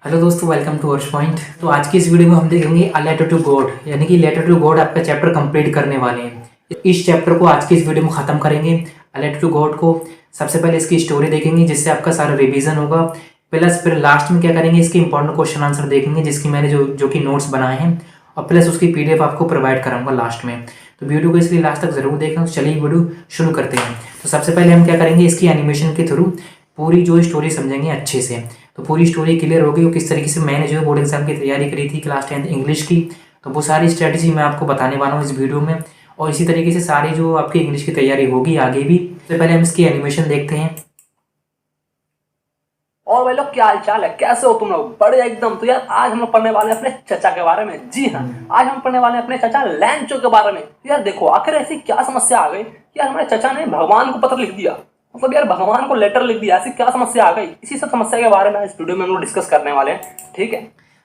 Hello दोस्तों, welcome to अर्श point. तो आज की इस वीडियो में हम देखेंगे अ लेटर टू गॉड, यानी कि लेटर टू गॉड आपका चैप्टर कंप्लीट करने वाले हैं। इस चैप्टर को आज की इस वीडियो में ख़त्म करेंगे। अ लेटर टू गॉड को सबसे पहले इसकी स्टोरी देखेंगे, जिससे आपका सारा रिवीजन होगा। प्लस फिर लास्ट में क्या करेंगे, इसके इंपॉर्टेंट क्वेश्चन आंसर देखेंगे, जिसकी मैंने जो कि नोट्स बनाए हैं, और प्लस उसकी PDF आपको प्रोवाइड कराऊंगा लास्ट में। तो वीडियो को इसलिए लास्ट तक जरूर देखना। चलिए वीडियो शुरू करते हैं। तो सबसे पहले हम क्या करेंगे, इसकी एनिमेशन के थ्रू पूरी जो स्टोरी समझेंगे अच्छे से। तो पूरी स्टोरी क्लियर हो गई और किस तरीके से मैंने जो बोर्ड एग्जाम की तैयारी करी थी क्लास 10th इंग्लिश की, तो वो सारी स्ट्रेटजी मैं आपको बताने वाला हूँ इस वीडियो में। और इसी तरीके से सारी जो आपकी इंग्लिश की तैयारी होगी आगे भी। सबसे पहले हम इसकी एनिमेशन देखते हैं। और भाई लोग, क्या हाल चाल है? कैसे हो तुम लोग? बड़े एकदम। तो यार आज हम लोग पढ़ने वाले हैं अपने चचा के बारे में। जी हाँ, आज हम पढ़ने वाले हैं अपने चचा लैंचो के बारे में। तो यार देखो, आखिर ऐसी क्या समस्या आ गई कि यार हमारे चचा ने भगवान को पत्र लिख दिया, मतलब यार भगवान को लेटर लिख दिया। ऐसी क्या समस्या आ गई, इसी सब समस्या के बारे में इस वीडियो में हम लोग डिस्कस करने वाले हैं। ठीक है,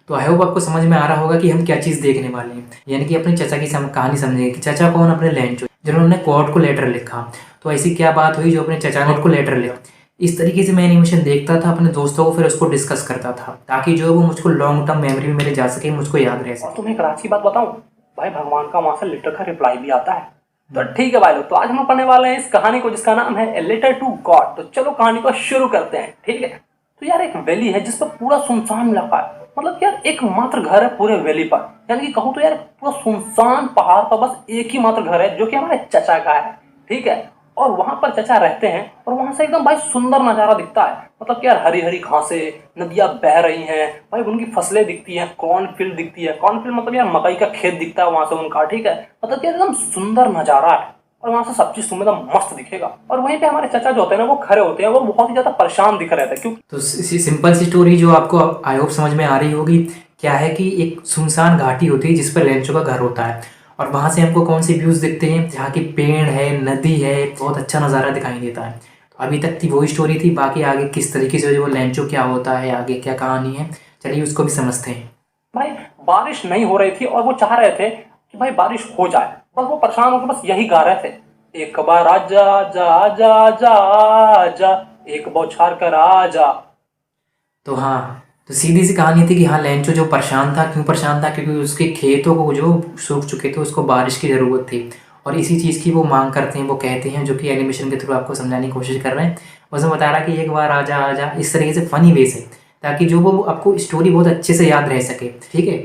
तो आई होप आपको समझ में आ रहा होगा कि हम क्या चीज़ देखने वाले हैं। यानी कि अपने चचा की कहानी समझेंगे कि चचा कौन, अपने लैंचो जिन्होंने कोर्ट को लेटर लिखा। तो ऐसी क्या बात हुई जो अपने चचा ने को लेटर लिखा। इस तरीके से मैं एनिमेशन देखता था अपने दोस्तों को, फिर उसको डिस्कस करता था, ताकि जो वो मुझको लॉन्ग टर्म मेमोरी में मेरे जा सके, मुझको याद रह और सके। तुम्हें एक राज की बात बताऊं भाई, भगवान का वहां से लेटर का रिप्लाई भी आता है। तो ठीक है भाई लोग, तो आज हम लोग पढ़ने वाले हैं इस कहानी को, जिसका नाम है ए लेटर टू गॉड। तो चलो कहानी को शुरू करते हैं। ठीक है, तो यार एक वैली है जिस पर पूरा सुनसान इलाका है। मतलब यार एकमात्र घर है पूरे वैली पर, यानी कि कहूँ तो यार पूरा सुनसान पहाड़ पर बस एक ही मात्र घर है, जो कि हमारे चचा का है। ठीक है, और वहां पर चचा रहते हैं, और वहां से एकदम भाई सुंदर नजारा दिखता है। मतलब कि यार हरी हरी घासें, नदियां बह रही हैं भाई, उनकी फसलें दिखती हैं, कॉर्नफील्ड दिखती है। कॉर्नफील्ड मतलब यार मकई का खेत दिखता है वहां से उनका। ठीक है, मतलब कि एकदम सुंदर नजारा है, और वहां से सब चीज तुम्हें एकदम मस्त दिखेगा। और वहीं पे हमारे चचा जो होते हैं ना, वो खड़े होते हैं, वो बहुत ही ज्यादा परेशान दिख रहे थे। क्योंकि तो इसी सिंपल सी स्टोरी जो आपको आई होप समझ में आ रही होगी। क्या है कि एक सुनसान घाटी होती है जिस पर लैंचो का घर होता है, और वहां से हमको कौन से व्यूज दिखते हैं, जहाँ की पेड़ है, नदी है, बहुत अच्छा नज़ारा दिखाई देता है। तो अभी तक की वही स्टोरी थी। बाकी आगे किस तरीके से जो लैंचो क्या होता है, आगे क्या कहानी है, चलिए उसको भी समझते हैं। भाई बारिश नहीं हो रही थी, और वो चाह रहे थे कि भाई बारिश हो जाए। बस वो परेशान होकर बस यही गा रहे थे, एक बार आजा जा जा जा जा, एक बौछार कर आजा। तो हाँ, तो सीधी सी कहानी थी कि हाँ, लैंचो जो परेशान था, क्यों परेशान था, क्योंकि उसके खेतों को जो सूख चुके थे, उसको बारिश की ज़रूरत थी। और इसी चीज़ की वो मांग करते हैं, वो कहते हैं, जो कि एनिमेशन के थ्रू आपको समझाने की कोशिश कर रहे हैं। उसमें बता रहा है कि एक बार आजा आजा, इस तरीके से फनी वे से, ताकि जो वो आपको स्टोरी बहुत अच्छे से याद रह सके। ठीक है,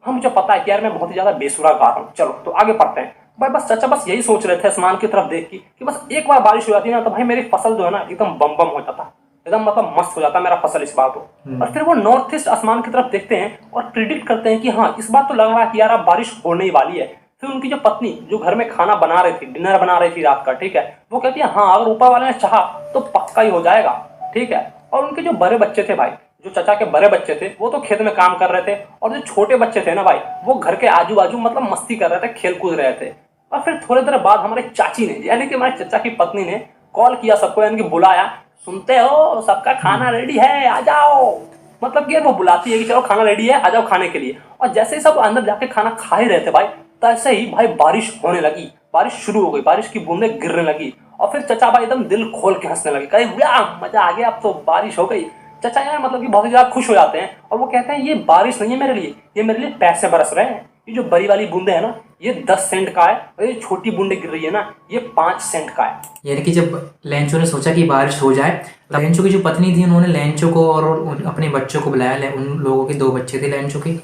हाँ, मुझे पता है कि यार मैं बहुत ही ज्यादा बेसुरा गा रहा हूँ। चलो तो आगे पढ़ते हैं। भाई बस चचा बस यही सोच रहे थे आसमान की तरफ देख के कि बस एक बार बारिश हो जाती ना, तो भाई मेरी फसल जो है ना एकदम बम बम हो जाता, एकदम मतलब मस्त हो जाता मेरा फसल इस बार तो। और फिर वो नॉर्थ ईस्ट आसमान की तरफ देखते हैं और प्रिडिक्ट करते हैं कि हाँ, इस बार तो लग रहा है कि यार अब बारिश होने ही वाली है। फिर उनकी जो पत्नी जो घर में खाना बना रही थी, डिनर बना रही थी रात का, ठीक है, वो कहती है हाँ, अगर ऊपर वाले ने चाहा तो पक्का ही हो जाएगा। ठीक है, और उनके जो बड़े बच्चे थे भाई, जो चचा के बड़े बच्चे थे, वो तो खेत में काम कर रहे थे, और जो छोटे बच्चे थे ना भाई, वो घर के आजू बाजू मतलब मस्ती कर रहे थे, खेल कूद रहे थे। और फिर थोड़ी देर बाद हमारे चाची ने, यानी कि हमारे चचा की पत्नी ने कॉल किया सबको, यानी कि बुलाया, सुनते हो सबका खाना रेडी है, आ जाओ। मतलब कि वो बुलाती है कि चलो खाना रेडी है, आ जाओ खाने के लिए। और जैसे ही सब अंदर जाके खाना खा ही रहे थे भाई, तैसे ही भाई बारिश होने लगी, बारिश शुरू हो गई, बारिश की बूंदें गिरने लगी। और फिर चचा भाई एकदम दिल खोल के हंसने लगे, कहे वाह मजा आ गया, अब तो बारिश हो गई। चचा यार मतलब कि बहुत ही ज्यादा खुश हो जाते हैं, और वो कहते हैं ये बारिश नहीं है मेरे लिए, ये मेरे लिए पैसे बरस रहे हैं। ये जो बड़ी वाली बूंदे है ना, ये 10 सेंट का है, और ये छोटी बूंदे गिर रही है ना, ये 5 सेंट का है। यानी कि जब लैंचो ने सोचा कि बारिश हो जाए, लैंचो की जो पत्नी थी, उन्होंने लैंचो को और अपने बच्चों को बुलाया। उन लोगों के 2 बच्चे थे लैंचो के,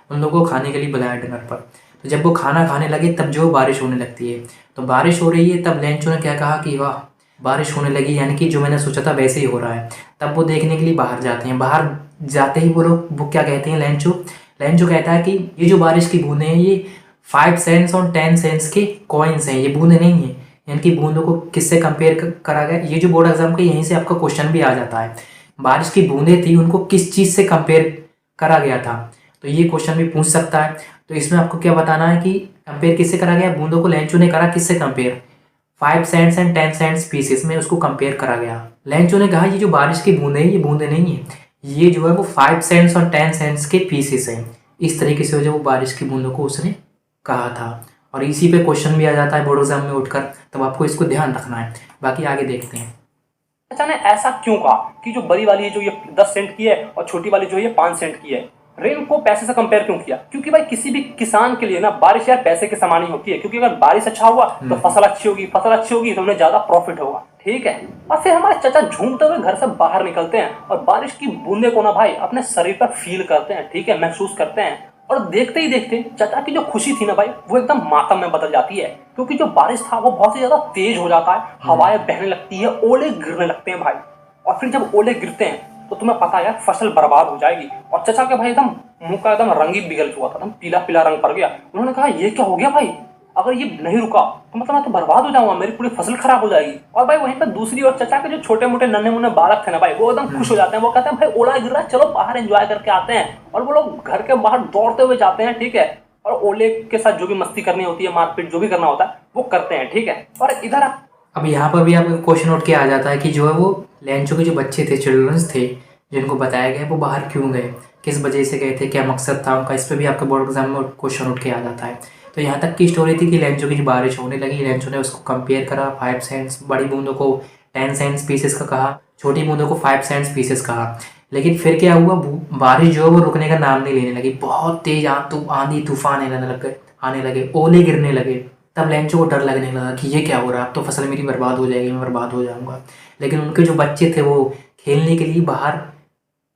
उन लोगों को खाने के लिए बुलाया डिनर पर। तो जब वो खाना खाने लगे, तब जो बारिश होने लगती है। तो बारिश हो रही है, तब लैंचो ने क्या कहा कि वाह बारिश होने लगी, यानी कि जो मैंने सोचा था वैसे ही हो रहा है। तब वो देखने के लिए बाहर जाते हैं। बाहर जाते ही वो क्या कहते हैं, लैंचो लैंचो कहता है कि ये जो बारिश की बूंदें हैं, ये 5 सेंट्स और 10 सेंट्स के कॉइन्स हैं, ये बूंदें नहीं हैं। यानी कि बूंदों को किससे कंपेयर करा गया, ये जो बोर्ड एग्जाम का यहीं से आपका क्वेश्चन भी आ जाता है। बारिश की बूंदें थी, उनको किस चीज़ से कंपेयर करा गया था, तो ये क्वेश्चन भी पूछ सकता है। तो इसमें आपको क्या बताना है कि कंपेयर किससे करा गया, बूंदों को लैंचो ने करा किससे compare, 5 cents and 10 cents pieces में उसको कंपेयर करा गया। लैंचो ने कहा ये जो बारिश की बूंदें हैं, ये बूंदें नहीं है, ये जो है वो 5 सेंट्स और 10 सेंट्स के पीसेस हैं। इस तरीके से जो वो बारिश की बूंदों को उसने कहा था। और इसी पे क्वेश्चन भी आ जाता है बोर्ड एग्जाम में उठकर, तब आपको इसको ध्यान रखना है। बाकी आगे देखते हैं। चाचा ने ऐसा क्यों कहा कि जो बड़ी वाली है जो ये 10 सेंट की है और छोटी वाली जो है ये 5 सेंट की है। रेन को पैसे से कंपेयर क्यों किया? क्योंकि भाई किसी भी किसान के लिए ना बारिश यार पैसे के समान ही होती है, क्योंकि अगर बारिश अच्छा हुआ तो फसल अच्छी होगी, फसल अच्छी होगी तो उन्हें ज्यादा प्रॉफिट होगा, ठीक है। और फिर हमारे चाचा झूमते हुए घर से बाहर निकलते हैं और बारिश की बूंदे को ना भाई अपने शरीर पर फील करते हैं, ठीक है, महसूस करते हैं। और देखते ही देखते चाचा की जो खुशी थी ना भाई वो एकदम मातम में बदल जाती है, क्योंकि जो बारिश था वो बहुत ही ज्यादा तेज हो जाता है, हवाएं बहने लगती है, ओले गिरने लगते हैं भाई। और फिर जब ओले गिरते हैं तो तुम्हें पता है यार फसल बर्बाद हो जाएगी। और चाचा के भाई एकदम मुंह का एकदम रंग ही बिगल चुका था, एकदम पीला पीला रंग पड़ गया। उन्होंने कहा ये क्या हो गया भाई, अगर ये नहीं रुका तो मतलब मैं तो बर्बाद हो जाऊंगा, मेरी पूरी फसल खराब हो जाएगी। और भाई वहीं पर दूसरी ओर चाचा के जो छोटे मोटे नन्हे मुन्ने बालक थे ना भाई वो एकदम खुश हो जाते हैं, वो कहते हैं भाई ओला गिर रहा है, चलो बाहर एंजॉय करके आते हैं। और वो लोग घर के बाहर दौड़ते हुए जाते हैं, ठीक है, और ओले के साथ जो भी मस्ती करनी होती है, मारपीट जो भी करना होता है वो करते हैं, ठीक है। और इधर अब यहाँ पर भी आपका क्वेश्चन उठ के आ जाता है कि जो है वो लेंचो के जो बच्चे थे, चिल्ड्रंस थे जिनको बताया गया वो बाहर क्यों गए, किस वजह से गए थे, क्या मकसद था उनका, इस पर भी आपका बोर्ड एग्जाम में क्वेश्चन उठ के आ जाता है। तो यहाँ तक की स्टोरी थी कि लेंचो की जो बारिश होने लगी, लेंचो ने उसको कंपेयर करा 5 सेंट्स, बड़ी बूंदों को 10 सेंट्स पीसेस का कहा, छोटी बूंदों को 5 सेंट्स पीसेस कहा। लेकिन फिर क्या हुआ, बारिश जो है वो रुकने का नाम नहीं लेने लगी, बहुत तेज आंधी तूफान आने लगे, ओले गिरने लगे। तब लेंचो को डर लगने लगा कि ये क्या हो रहा है, अब तो फसल मेरी बर्बाद हो जाएगी, मैं बर्बाद हो जाऊंगा। लेकिन उनके जो बच्चे थे वो खेलने के लिए बाहर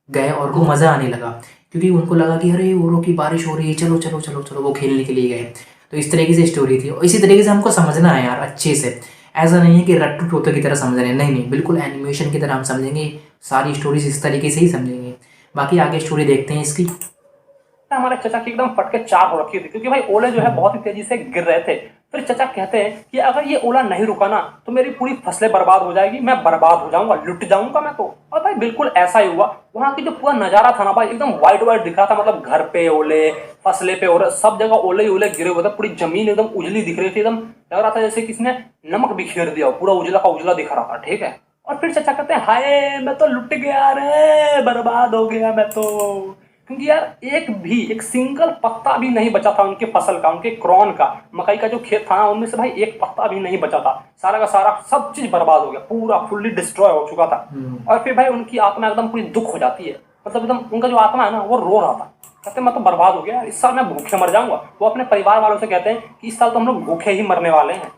गए और वो मज़ा आने लगा, क्योंकि उनको लगा कि अरे ओलों की बारिश हो रही है, चलो चलो चलो चलो, वो खेलने के लिए गए। तो इस तरीके से स्टोरी थी और इसी तरीके से हमको समझना है यार अच्छे से। ऐसा नहीं है कि रट्टू तोते की तरह समझ रहे हैं, नहीं नहीं, बिल्कुल एनिमेशन की तरह हम समझेंगे, सारी स्टोरीज इस तरीके से ही समझेंगे। बाकी आगे स्टोरी देखते हैं इसकी। हमारे चचा की एकदम फटके चार हो रखी थी, क्योंकि भाई ओले जो है बहुत ही तेजी से गिर रहे थे। फिर चचा कहते हैं कि अगर ये ओला नहीं रुका ना तो मेरी पूरी फसलें बर्बाद हो जाएगी, मैं बर्बाद हो जाऊंगा, लुट जाऊंगा मैं तो। और भाई बिल्कुल ऐसा ही हुआ। वहां की जो पूरा नजारा था ना भाई एकदम व्हाइट व्हाइट दिख रहा था, मतलब घर पे ओले, फसलें पे ओले, सब जगह ओले ही ओले गिरे हुए थे, पूरी जमीन एकदम उजली दिख रही थी, एकदम लग रहा था जैसे किसी ने नमक बिखेर दिया, पूरा उजला का उजला दिख रहा था, ठीक है। और फिर चचा कहते हैं हाय मैं तो लुट गया रे, बर्बाद हो गया मैं तो, क्योंकि यार एक सिंगल पत्ता भी नहीं बचा था उनके फसल का, उनके क्रॉन का, मकई का जो खेत था ना उनमें से भाई एक पत्ता भी नहीं बचा था, सारा का सारा सब चीज बर्बाद हो गया, पूरा फुल्ली डिस्ट्रॉय हो चुका था। और फिर भाई उनकी आत्मा एकदम पूरी दुख हो जाती है, मतलब एकदम उनका जो आत्मा है ना वो रो रहा था, कहते मैं तो बर्बाद हो गया, इस साल मैं भूखे मर जाऊंगा। वो अपने परिवार वालों से कहते हैं कि इस साल तो हम लोग भूखे ही मरने वाले हैं।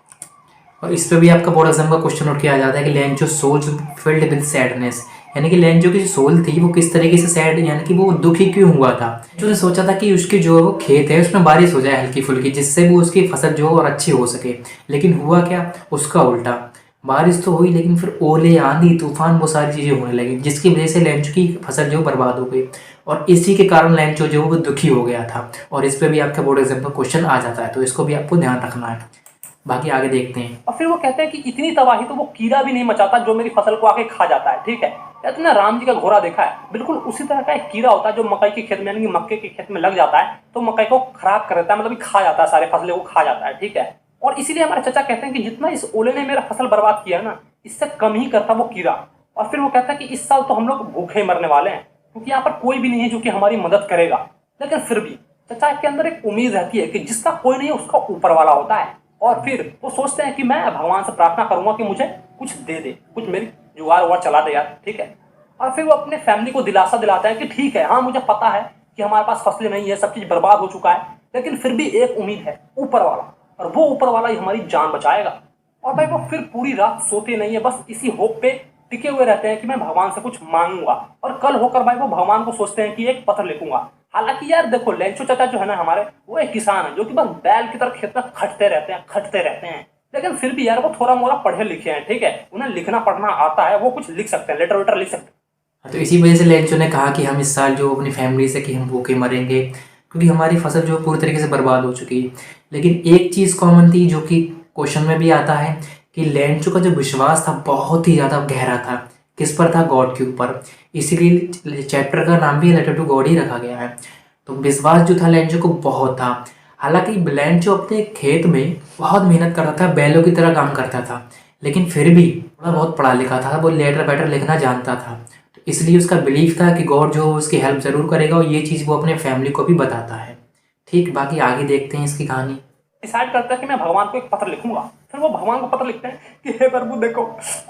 और इस पे भी आपका बोर्ड एग्जाम का क्वेश्चन उठ के आ जाता है कि Lencho soul filled with sadness, यानी कि लेंचो की जो सोल थी वो किस तरीके से सैड, यानी कि वो दुखी क्यों हुआ था। उसने सोचा था कि उसके जो वो खेत है उसमें बारिश हो जाए हल्की फुल्की, जिससे वो उसकी फसल जो और अच्छी हो सके। लेकिन हुआ क्या, उसका उल्टा, बारिश तो हुई लेकिन फिर ओले, आंधी, तूफान, वो सारी चीज़ें होने लगी, जिसकी वजह से लेंचो की फसल जो बर्बाद हो गई। और इसी के कारण लेंचो जो वो दुखी हो गया था। और इस पर भी आपका बोर्ड एग्जाम का क्वेश्चन आ जाता है, तो इसको भी आपको ध्यान रखना है। बाकी आगे देखते हैं। और फिर वो कहते हैं कि इतनी तबाही तो वो कीड़ा भी नहीं मचाता जो मेरी फसल को आके खा जाता है, ठीक है। या तुमने राम जी का घोड़ा देखा है, बिल्कुल उसी तरह का एक कीड़ा होता है जो मकई के खेत में यानी कि मक्के के खेत में लग जाता है तो मकई को खराब कर देता है, मतलब खा जाता है, सारे फसलें को खा जाता है, ठीक है। और इसीलिए हमारे चाचा कहते हैं कि जितना इस ओले ने मेरा फसल बर्बाद किया ना इससे कम ही करता वो कीड़ा। और फिर वो कहता है कि इस साल तो हम लोग भूखे मरने वाले हैं, क्योंकि यहाँ पर कोई भी नहीं है जो कि हमारी मदद करेगा। लेकिन फिर भी चाचा के अंदर एक उम्मीद रहती है कि जिसका कोई नहीं उसका ऊपर वाला होता है। और फिर वो सोचते हैं कि मैं भगवान से प्रार्थना करूंगा कि मुझे कुछ दे दे, कुछ मेरी जुगाड़ उगाड़ चला दे यार, ठीक है। और फिर वो अपने फैमिली को दिलासा दिलाते हैं कि ठीक है, हाँ मुझे पता है कि हमारे पास फसलें नहीं है, सब चीज बर्बाद हो चुका है, लेकिन फिर भी एक उम्मीद है, ऊपर वाला, और वो ऊपर वाला ही हमारी जान बचाएगा। और भाई वो फिर पूरी रात सोते नहीं है, बस इसी होप पे टिके हुए रहते हैं कि मैं भगवान से कुछ मांगूंगा। और कल होकर भाई वो भगवान को सोचते हैं कि एक पत्र लिखूंगा। हालांकि यार देखो लेंचो चाचा जो है ना हमारे, वो एक किसान है जो कि बस बैल की तरह खेत में खटते रहते हैं, लेकिन फिर भी यार वो थोड़ा मोड़ा पढ़े लिखे हैं, ठीक है, उन्हें लिखना पढ़ना आता है, वो कुछ लिख सकते हैं, लेटर वेटर लिख सकते हैं। तो इसी वजह से लेंचो ने कहा कि हम इस साल जो अपनी फैमिली से कि हम भूखे मरेंगे, क्योंकि हमारी फसल जो पूरी तरीके से बर्बाद हो चुकी है। लेकिन एक चीज़ कॉमन थी जो कि क्वेश्चन में भी आता है कि लेंचो का जो विश्वास था बहुत ही ज़्यादा गहरा था। किस पर था? गॉड के ऊपर। इसीलिए चैप्टर का नाम भी लेटर टू गॉड ही रखा गया है। तो विश्वास जो था लेंचो को बहुत था। हालांकि लेंचो अपने खेत में बहुत मेहनत करता था, बैलों की तरह काम करता था, लेकिन फिर भी थोड़ा बहुत पढ़ा लिखा था, वो लेटर वेटर लिखना जानता था। तो इसलिए उसका बिलीफ था कि गॉड जो उसकी हेल्प ज़रूर करेगा, और ये चीज़ वो अपने फैमिली को भी बताता है। ठीक, बाकी आगे देखते हैं इसकी कहानी। डिसाइड करता है कि मैं भगवान को एक पत्र लिखूंगा। फिर वो भगवान को पत्र लिखते हैं कि हे प्रभु देखो,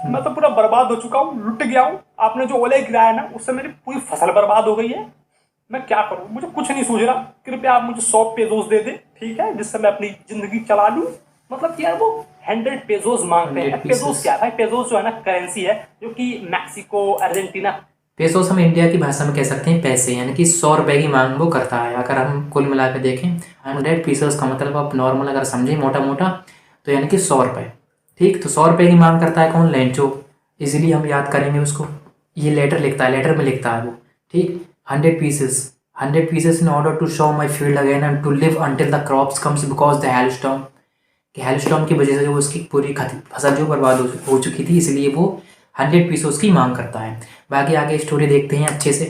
मैं तो पूरा बर्बाद हो चुका हूँ, लुट गया हूँ, आपने जो ओले गिराया ना उससे मेरी पूरी फसल बर्बाद हो गई है, मैं क्या करूँ, मुझे कुछ नहीं सूझ रहा, कृपया आप मुझे 100 पेजोस दे दे, ठीक है, जिससे मैं अपनी जिंदगी चला लूँ। मतलब कि यार वो 100 पेजोस मांगते हैं। 100 पेजोस पीसेस। क्या है भाई? पेजोस जो है ना करेंसी है, जो कि मैक्सिको, अर्जेंटीना। पेसोस हम इंडिया की भाषा में कह सकते हैं पैसे, यानी कि 100 रुपए की मांग वो करता है। अगर हम कुल मिला के देखें 100 पीसेस का मतलब आप नॉर्मल अगर समझें मोटा मोटा तो यानी कि 100 रुपये। ठीक, तो 100 रुपये की मांग करता है कौन? लेंचो। इजीली हम याद करेंगे उसको। ये लेटर लिखता है, लेटर में लिखता है वो। ठीक, 100 pieces in order to show my field again and to live until the crops comes because the hailstorm. कि हेलस्टॉर्म की वजह से वो उसकी पूरी फसल जो बर्बाद हो चुकी थी, इसलिए वो 100 पीसेस की मांग करता है। बाकी आगे स्टोरी देखते हैं अच्छे से।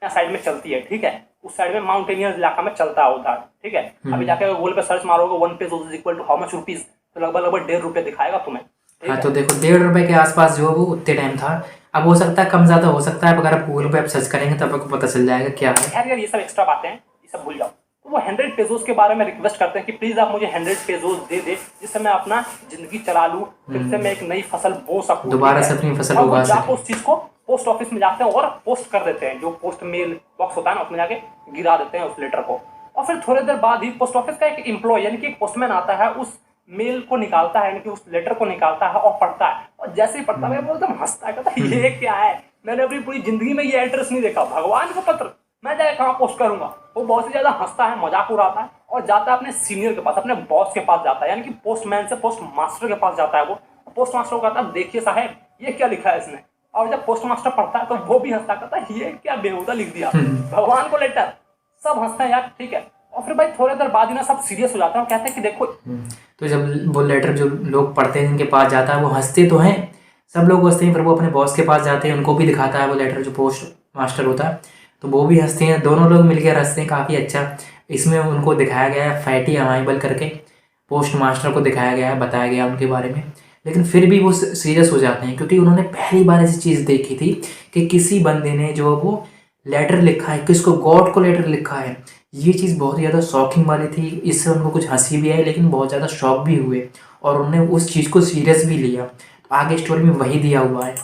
साइड में चलती है, ठीक है, उस साइड में माउंटेनियस इलाका में चलता है उधर, ठीक है। अभी जाके गूगल पे सर्च मारोगे 1 page is equal to how much rupees, तो लगभग लगभग 1.5 रुपये दिखाएगा तुम्हें। हाँ, तो देखो 1.5 रुपये के आसपास जो है वो उतने टाइम था। अब हो सकता है कम ज़्यादा हो सकता है, अगर आप गूगल पे आप सर्च करेंगे तब आपको पता चल जाएगा क्या है। खैर यार ये सब एक्स्ट्रा बातें हैं, ये सब भूल जाओ। तो वो 100 पेजोस के बारे में रिक्वेस्ट करते हैं कि प्लीज आप मुझे 100 पेजोस दे दे, जिससे मैं अपना जिंदगी चला लूँ, फिर से मैं एक नई फसल बो सकूँ, दोबारा से अपनी फसल और उगा वो जाकर सके। उस चीज को पोस्ट ऑफिस में जाते हैं और पोस्ट कर देते हैं, जो पोस्ट मेल बॉक्स होता है ना उसमें जाके गिरा देते हैं उस लेटर को। और फिर थोड़ी देर बाद ही पोस्ट ऑफिस का एक एम्प्लॉय यानी कि एक पोस्टमैन आता है, उस मेल को निकालता है, यानी कि उस लेटर को निकालता है और पढ़ता है। और जैसे ही पढ़ता है वो एकदम हंसता है, कहता है ये क्या है, मैंने अपनी पूरी जिंदगी में ये एड्रेस नहीं देखा, भगवान का पत्र, मैं जाके कहाँ पोस्ट करूंगा। वो बहुत ही ज्यादा हंसता है, मजाक उड़ाता है और जाता है अपने सीनियर के पास, अपने बॉस के पास जाता है, यानी कि पोस्टमैन से पोस्ट मास्टर के पास जाता है। वो पोस्ट मास्टर को कहता है देखिए साहब ये क्या लिखा है इसने। और जब पोस्ट मास्टर पढ़ता है तो वो भी हंसता, कहता है ये क्या बेहुदा लिख दिया, भगवान को लेटर। सब हंसते हैं यार, ठीक है। और फिर भाई थोड़ी देर बाद ही ना सब सीरियस हो जाते हैं और कहते हैं कि देखो। तो जब वो लेटर जो लोग पढ़ते हैं जिनके पास जाता है वो हंसते तो हैं, सब लोग हंसते हैं, फिर वो अपने बॉस के पास जाते हैं, उनको भी दिखाता है वो लेटर जो पोस्ट मास्टर होता है, तो वो भी हंसते हैं, दोनों लोग मिलकर हंसते हैं काफ़ी अच्छा। इसमें उनको दिखाया गया है फैटी अमाइबल करके, पोस्ट मास्टर को दिखाया गया है, बताया गया उनके बारे में। लेकिन फिर भी वो सीरियस हो जाते हैं क्योंकि उन्होंने पहली बार ऐसी चीज़ देखी थी कि किसी बंदे ने जो वो लेटर लिखा है, किसको, गॉड को लेटर लिखा है। ये चीज़ बहुत ज़्यादा शॉकिंग वाली थी, इससे उनको कुछ हंसी भी आई लेकिन बहुत ज़्यादा शॉक भी हुए और उन्होंने उस चीज़ को सीरियस भी लिया। तो आगे स्टोरी में वही दिया हुआ है।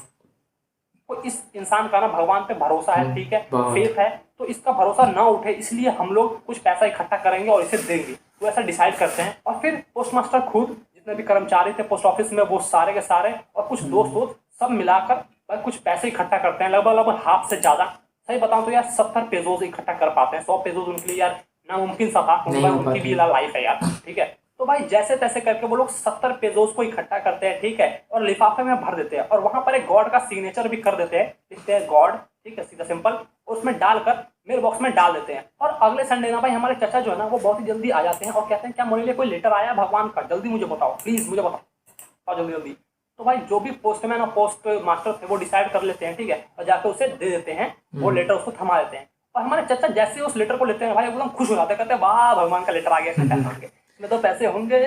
तो इस इंसान का ना भगवान पे भरोसा है, ठीक है, बहुत। फेथ है, तो इसका भरोसा ना उठे इसलिए हम लोग कुछ पैसा इकट्ठा करेंगे और इसे देंगे। तो ऐसा डिसाइड करते हैं और फिर पोस्ट मास्टर खुद, जितने भी कर्मचारी थे पोस्ट ऑफिस में, वो सारे के सारे और कुछ दोस्त वोस्त सब मिलाकर कुछ पैसे इकट्ठा करते हैं, लगभग लगभग हाफ से ज्यादा। सही बताऊं तो यार 70 पेजोस इकट्ठा कर पाते हैं। 100 पेजोस उनके लिए यार नामुमकिन सा था, नहीं हो उनकी भी पाता। लाइफ है यार, ठीक है। तो भाई जैसे तैसे करके वो लोग 70 पेजोस को इकट्ठा करते हैं, ठीक है, और लिफाफे में भर देते हैं और वहां पर एक गॉड का सिग्नेचर भी कर देते हैं, लिखते हैं गॉड, ठीक है, सीधा सिंपल, उसमें डालकर मेल बॉक्स में डाल देते हैं। और अगले संडे ना भाई हमारे चाचा जो है ना वो बहुत ही जल्दी आ जाते हैं और कहते हैं क्या मेरे लिए कोई लेटर आया भगवान का, जल्दी मुझे बताओ, प्लीज मुझे बताओ जल्दी जल्दी। तो भाई जो भी पोस्टमैन और पोस्ट मास्टर थे वो डिसाइड कर लेते हैं, ठीक है, और जाकर उसे दे देते हैं, वो लेटर उसको थमा देते हैं। और हमारे चाचा जैसे ही उस लेटर को लेते हैं भाई एकदम खुश हो जाते हैं, कहते हैं वाह भगवान का लेटर आ गया, इसमें तो पैसे होंगे।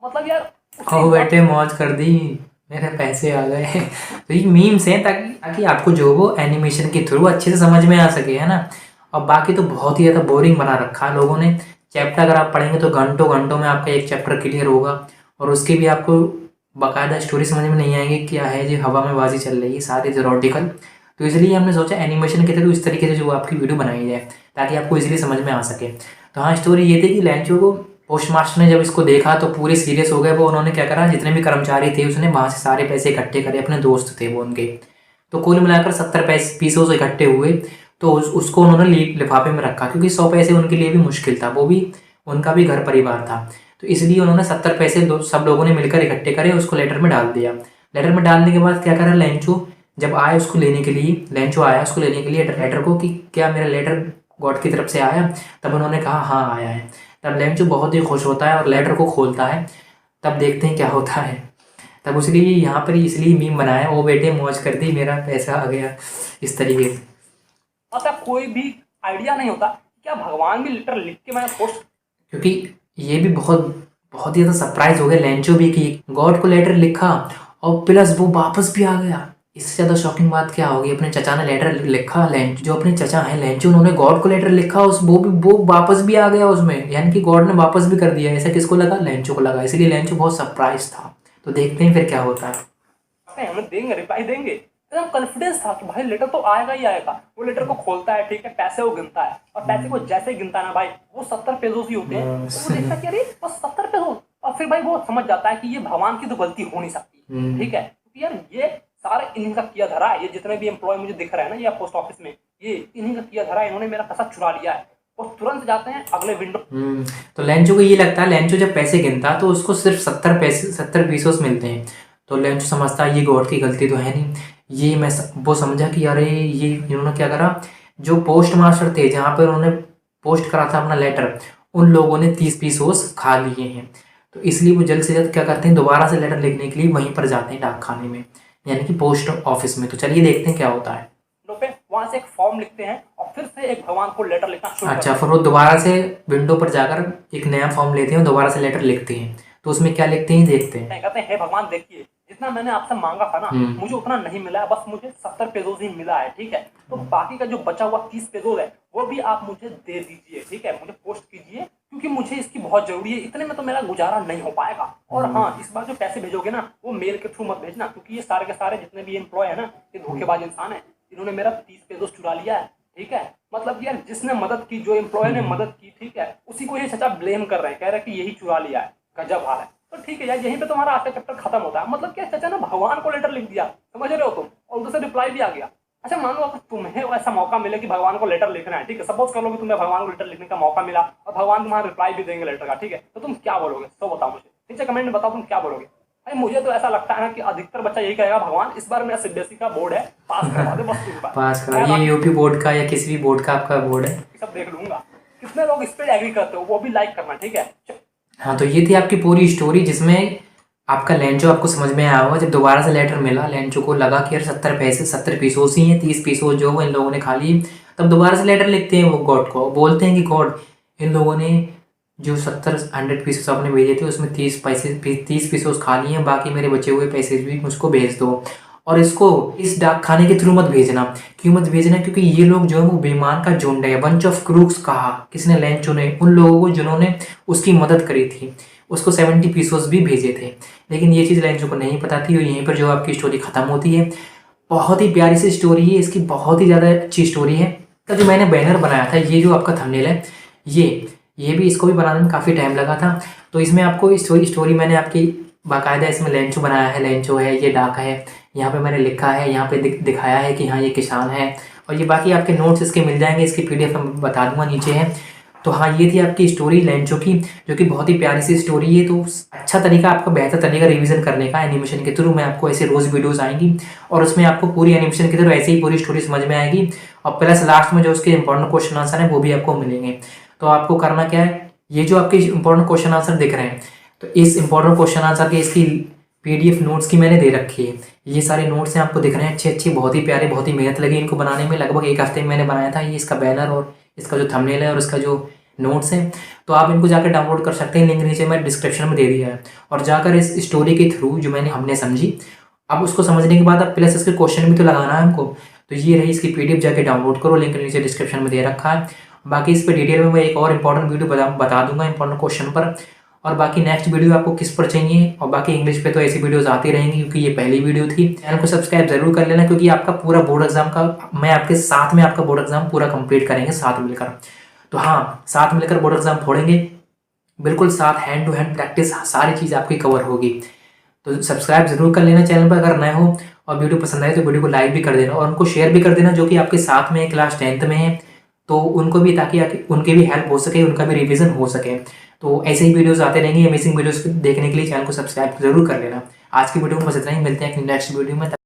मतलब यार कहो बेटे मौज कर दी, मेरे पैसे आ गए। तो ये मीम्स हैं ताकि आपको जो वो एनिमेशन के थ्रू अच्छे से समझ में आ सके, है ना। और बाकी तो बहुत ही ज़्यादा बोरिंग बना रखा है लोगों ने। चैप्टर अगर आप पढ़ेंगे तो घंटों घंटों में आपका एक चैप्टर क्लियर होगा और उसके भी आपको बाकायदा स्टोरी समझ में नहीं आएगी क्या है जो हवा में बाजी चल रही है, सारी जोरॉटिकल। तो इसलिए हमने सोचा एनिमेशन के थ्रू इस तरीके से जो आपकी वीडियो बनाई जाए ताकि आपको इजीली समझ में आ सके। तो हाँ, स्टोरी ये थी कि लैंचो को पोस्ट मास्टर ने जब इसको देखा तो पूरे सीरियस हो गए वो। उन्होंने क्या करा, जितने भी कर्मचारी थे उसने वहाँ से सारे पैसे इकट्ठे करे, अपने दोस्त थे वो उनके, तो कुल मिलाकर 70 पीसों से इकट्ठे हुए। तो उसको उन्होंने लिफाफे में रखा क्योंकि 100 पैसे उनके लिए भी मुश्किल था, वो भी उनका भी घर परिवार था, तो इसलिए उन्होंने 70 पैसे सब लोगों ने मिलकर इकट्ठे करे, उसको लेटर में डाल दिया। लेटर में डालने के बाद क्या करा, लैंचो जब आए उसको लेने के लिए, लैंचो आया उसको लेने के लिए लेटर को कि क्या मेरा लेटर गॉड की तरफ से आया, तब उन्होंने कहा हाँ आया है। तब लैंचो बहुत ही खुश होता है और लेटर को खोलता है, तब देखते हैं क्या होता है। तब उसलिए यहाँ पर इसलिए मीम बनाया, ओ बेटे मौज कर दी, मेरा पैसा आ गया, इस तरीके से। मतलब कोई भी आइडिया नहीं होता क्या भगवान भी लेटर लिख के मैंने पोस्ट, क्योंकि ये भी बहुत ही ज़्यादा सरप्राइज हो गया लैंचो भी कि गॉड को लेटर लिखा और प्लस वो वापस भी आ गया। इससे ज़्यादा शॉकिंग बात क्या होगी, अपने चचा ने लेटर लिखा, लेंचो जो अपने चचा हैं लेंचो, उन्होंने गॉड को लेटर लिखा, उस वो वापस भी आ गया उसमें, यानी कि गॉड ने वापस भी कर दिया। ऐसा किसको लगा? लेंचो को लगा, इसलिए लेंचो बहुत सरप्राइज था। तो देखते हैं फिर क्या होता है। हमें देंगे, रिप्लाई देंगे, एकदम कॉन्फिडेंस था कि भाई लेटर तो आएगा ही आएगा। वो लेटर को खोलता है, ठीक है, पैसे वो गिनता है, और पैसे को जैसे ही गिनता है ना भाई, वो 70 पेजों ही होते हैं। तो वो देखता है कि अरे बस 70 पेजों, और फिर भाई वो समझ जाता है कि ये भगवान की तो गलती हो नहीं सकती, ठीक है, क्योंकि यार ये सारे इन्हीं का किया धरा है। ये जितने भी एम्प्लॉय मुझे दिख रहे हैं ना ये पोस्ट ऑफिस में, ये इन्हीं का किया धरा है, इन्होंने मेरा पैसा चुरा लिया है। और तुरंत जाते हैं अगले विंडो। तो लेंचो को ये लगता है, लेंचो जब पैसे गिनता तो उसको सिर्फ 70 पीसोस मिलते हैं। तो लेंचो समझता है ये गॉड की गलती तो है नहीं। ये वो समझा कि अरे ये इन्होंने क्या करा, जो पोस्ट मास्टर थे जहाँ पर उन्होंने पोस्ट करा था अपना लेटर, उन लोगों ने 30 पीसोस खा लिए हैं। तो इसलिए वो जल्द से जल्द क्या करते हैं, दोबारा से लेटर लिखने के लिए वहीं पर जाते हैं डाक खाने में, यानी कि पोस्ट ऑफिस में। तो चलिए देखते हैं क्या होता है। पे वहां से एक फॉर्म लिखते हैं और फिर से एक भगवान को लेटर लिखना शुरू करते अच्छा, फिर वो दोबारा से विंडो पर जाकर एक नया फॉर्म लेते हैं, दोबारा से लेटर लिखते हैं। तो उसमें क्या लिखते हैं देखते हैं। कहते हैं हे भगवान देखिए, जितना मैंने आपसे मांगा था ना मुझे उतना नहीं मिला है, बस मुझे 70 पेजों ही मिला है, ठीक है, तो बाकी का जो बचा हुआ 30 पेजों है वो भी आप मुझे दे दीजिए, ठीक है, मुझे पोस्ट कीजिए, क्योंकि मुझे इसकी बहुत जरूरी है, इतने में तो मेरा गुजारा नहीं हो पाएगा। और हाँ, इस बार जो पैसे भेजोगे ना वो मेल के थ्रू मत भेजना, क्योंकि ये सारे के सारे जितने भी एम्प्लॉय है ना ये धोखेबाज इंसान है, इन्होंने मेरा 30 पेजों चुरा लिया है, ठीक है। मतलब यार जिसने मदद की, जो एम्प्लॉय ने मदद की, ठीक है, उसी को ये चचा ब्लेम कर रहे हैं, कह रहे हैं कि यही चुरा लिया है, गजब हाल है। तो ठीक है यार, यहीं पे तुम्हारा आज का चैप्टर खत्म होता है। मतलब क्या, चचा ने भगवान को लेटर लिख दिया, समझ रहे हो तुम, और उधर से रिप्लाई भी आ गया। अच्छा मान लो अगर तुम्हें ऐसा मौका मिले कि भगवान को लेटर लिखना है, ठीक है, सपोज कर लो कि तुम्हें भगवान को लेटर लिखने का मौका मिला और भगवान तुम्हारा रिप्लाई भी देंगे लेटर का, ठीक है, तो तुम क्या बोलोगे? तो बताओ मुझे नीचे कमेंट में, बताओ तुम क्या बोलोगे। भाई मुझे तो ऐसा लगता है ना कि अधिकतर बच्चा यही कहेगा, भगवान इस बार मेरा सीबीएसई का बोर्ड है, पास करवा दे बस, इस बार पास करा। ये यूपी बोर्ड का या किसी भी बोर्ड का आपका बोर्ड है, सब देख लूंगा। कितने लोग इस पे एग्री करते हो वो भी लाइक करना, ठीक है। हाँ। तो ये थी आपकी पूरी स्टोरी, जिसमें आपका लेंचो आपको समझ में आया होगा। जब दोबारा से लेटर मिला, लेंचो को लगा कि यार 70 पीसोस ही हैं, 30 पीसोस जो वो इन लोगों ने खा लिए। तब दोबारा से लेटर लिखते हैं वो गॉड को, बोलते हैं कि गॉड, इन लोगों ने जो 100 पीसोस आपने भेजे थे उसमें 30 पीसोस खा लिए हैं, बाकी मेरे बचे हुए पैसे भी मुझको भेज दो। और इसको इस डाक खाने के थ्रू मत भेजना। क्यों मत भेजना? क्योंकि ये लोग जो है वो बेईमान का झुंड है, बंच ऑफ क्रूक्स कहा किसने? लेंचो ने उन लोगों को जिन्होंने उसकी मदद करी थी। उसको 70 पीसोस भी भेजे थे, लेकिन ये चीज़ लेंचो को नहीं पता थी। और यहीं पर जो आपकी स्टोरी खत्म होती है। बहुत ही प्यारी सी स्टोरी है इसकी, बहुत ही ज़्यादा अच्छी स्टोरी है। तो जो मैंने बैनर बनाया था, ये जो आपका थंबनेल है, ये भी इसको भी बनाने में काफ़ी टाइम लगा था। तो इसमें आपको स्टोरी मैंने आपकी बाकायदा इसमें लेंचो बनाया है, लेंचो है, ये डाक है, यहाँ पे मैंने लिखा है, यहाँ पे दिखाया है कि हाँ ये किसान है। और ये बाकी आपके नोट्स इसके मिल जाएंगे, इसकी PDF मैं बता दूंगा नीचे है। तो हाँ, ये थी आपकी स्टोरी लेंचो की, जो कि बहुत ही प्यारी सी स्टोरी है। तो अच्छा तरीका, आपका बेहतर तरीका रिवीजन करने का एनिमेशन के थ्रू, मैं आपको ऐसे रोज़ वीडियोस आएंगी और उसमें आपको पूरी एनिमेशन के थ्रू ऐसे ही पूरी स्टोरी समझ में आएगी। और प्लस लास्ट में जो उसके इंपॉर्टेंट क्वेश्चन आंसर हैं वो भी आपको मिलेंगे। तो आपको करना क्या है, ये जो आपके इंपॉर्टेंट क्वेश्चन आंसर दिख रहे हैं, तो इस इंपॉर्टेंट क्वेश्चन आंसर के इसकी PDF नोट्स की मैंने दे रखी है। ये सारे नोट्स हैं, आपको दिख रहे हैं अच्छे, बहुत ही प्यारे, बहुत ही मेहनत लगी इनको बनाने में, लगभग 1 हफ्ते में मैंने बनाया था। ये इसका बैनर और इसका जो थंबनेल है और इसका जो नोट्स हैं, तो आप इनको जाकर डाउनलोड कर सकते हैं, लिंक नीचे मैं डिस्क्रिप्शन में दे दिया है। और जाकर इस स्टोरी के थ्रू जो हमने समझी, अब उसको समझने के बाद अब प्लस इसके क्वेश्चन भी तो लगाना है हमको। तो ये रही इसकी PDF, जाके डाउनलोड करो, लिंक नीचे डिस्क्रिप्शन में दे रखा है। बाकी इस पर डिटेल में मैं एक और इंपॉर्टेंट वीडियो बता दूंगा इंपॉर्टेंट क्वेश्चन पर। और बाकी नेक्स्ट वीडियो आपको किस पर चाहिए, और बाकी इंग्लिश पे तो ऐसी वीडियोस आती रहेंगी, क्योंकि ये पहली वीडियो थी। चैनल को सब्सक्राइब जरूर कर लेना, क्योंकि आपका पूरा बोर्ड एग्जाम का मैं आपके साथ में आपका बोर्ड एग्जाम पूरा कंप्लीट करेंगे साथ मिलकर। तो हाँ, साथ मिलकर बोर्ड एग्जाम फोड़ेंगे, बिल्कुल साथ, हैंड टू हैंड प्रैक्टिस, सारी चीज़ आपकी कवर होगी। तो सब्सक्राइब जरूर कर लेना चैनल पर अगर नए हो, और वीडियो पसंद आए तो वीडियो को लाइक भी कर देना और उनको शेयर भी कर देना जो कि आपके साथ में क्लास 10th में है, तो उनको भी, ताकि उनके भी हेल्प हो सके, उनका भी रिवीजन हो सके। तो ऐसे ही वीडियोस आते रहेंगे, अमेजिंग वीडियोस देखने के लिए चैनल को सब्सक्राइब जरूर कर लेना। आज की वीडियो में बस इतना ही, मिलते हैं नेक्स्ट वीडियो में।